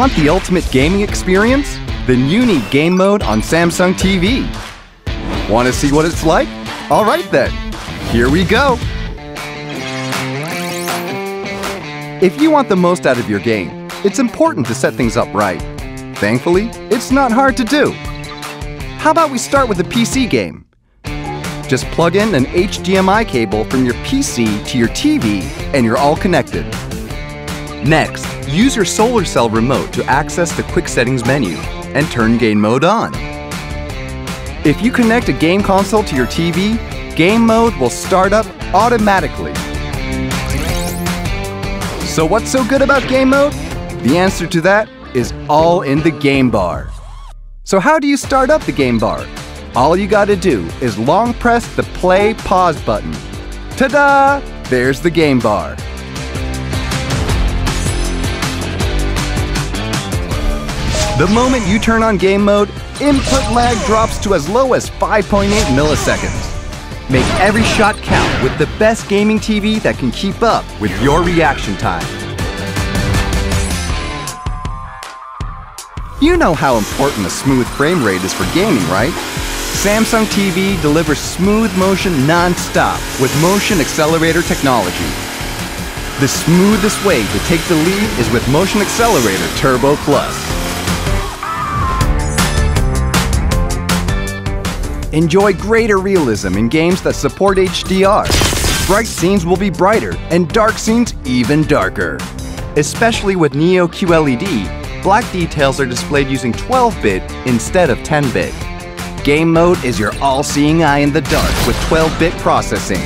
Want the ultimate gaming experience? Then you need game mode on Samsung TV. Want to see what it's like? All right then, here we go. If you want the most out of your game, it's important to set things up right. Thankfully, it's not hard to do. How about we start with a PC game? Just plug in an HDMI cable from your PC to your TV and you're all connected. Next, use your solar cell remote to access the quick settings menu and turn game mode on. If you connect a game console to your TV, game mode will start up automatically. So what's so good about game mode? The answer to that is all in the game bar. So how do you start up the game bar? All you gotta do is long press the play/pause button. Ta-da! There's the game bar. The moment you turn on game mode, input lag drops to as low as 5.8 milliseconds. Make every shot count with the best gaming TV that can keep up with your reaction time. You know how important a smooth frame rate is for gaming, right? Samsung TV delivers smooth motion non-stop with motion accelerator technology. The smoothest way to take the lead is with Motion Accelerator Turbo Plus. Enjoy greater realism in games that support HDR. Bright scenes will be brighter and dark scenes even darker. Especially with Neo QLED, black details are displayed using 12-bit instead of 10-bit. Game mode is your all-seeing eye in the dark with 12-bit processing.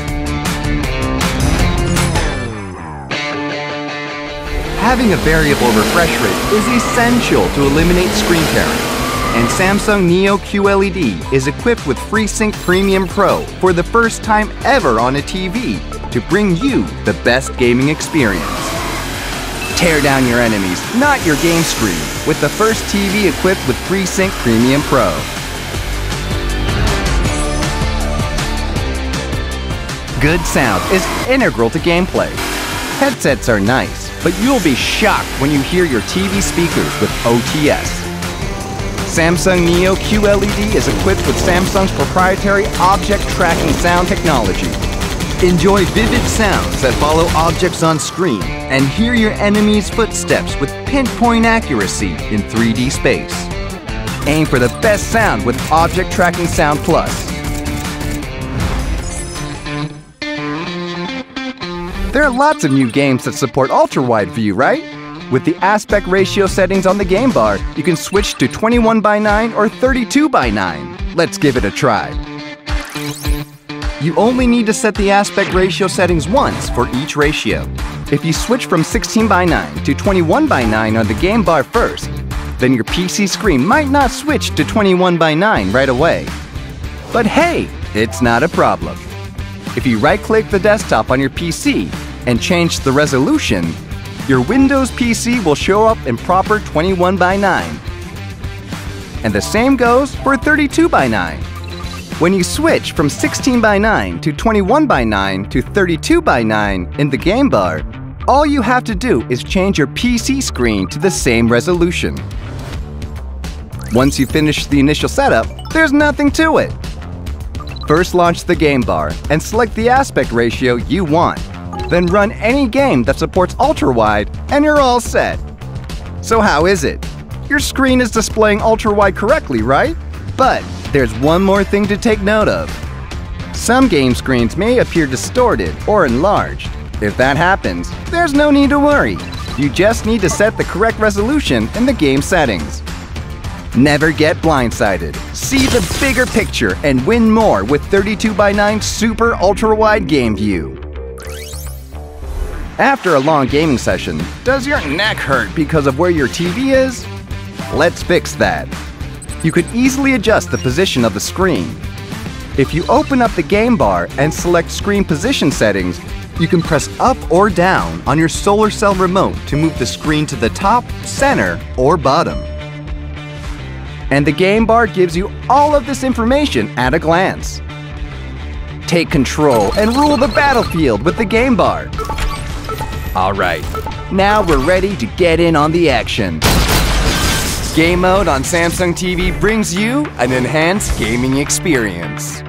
Having a variable refresh rate is essential to eliminate screen tearing. And Samsung Neo QLED is equipped with FreeSync Premium Pro for the first time ever on a TV to bring you the best gaming experience. Tear down your enemies, not your game screen, with the first TV equipped with FreeSync Premium Pro. Good sound is integral to gameplay. Headsets are nice, but you'll be shocked when you hear your TV speakers with OTS. Samsung Neo QLED is equipped with Samsung's proprietary object tracking sound technology. Enjoy vivid sounds that follow objects on screen and hear your enemy's footsteps with pinpoint accuracy in 3D space. Aim for the best sound with Object Tracking Sound Plus. There are lots of new games that support ultra-wide view, right? With the aspect ratio settings on the game bar, you can switch to 21:9 or 32:9. Let's give it a try. You only need to set the aspect ratio settings once for each ratio. If you switch from 16:9 to 21:9 on the game bar first, then your PC screen might not switch to 21:9 right away. But hey, it's not a problem. If you right-click the desktop on your PC and change the resolution, your Windows PC will show up in proper 21:9. And the same goes for 32:9. When you switch from 16:9 to 21:9 to 32:9 in the game bar, all you have to do is change your PC screen to the same resolution. Once you finish the initial setup, there's nothing to it. First launch the game bar and select the aspect ratio you want. Then run any game that supports ultra-wide and you're all set. So how is it? Your screen is displaying ultra-wide correctly, right? But there's one more thing to take note of. Some game screens may appear distorted or enlarged. If that happens, there's no need to worry. You just need to set the correct resolution in the game settings. Never get blindsided. See the bigger picture and win more with 32:9 Super Ultra-Wide Game View. After a long gaming session, does your neck hurt because of where your TV is? Let's fix that. You could easily adjust the position of the screen. If you open up the game bar and select Screen Position Settings, you can press up or down on your solar cell remote to move the screen to the top, center, or bottom. And the game bar gives you all of this information at a glance. Take control and rule the battlefield with the game bar. Alright, now we're ready to get in on the action. Game mode on Samsung TV brings you an enhanced gaming experience.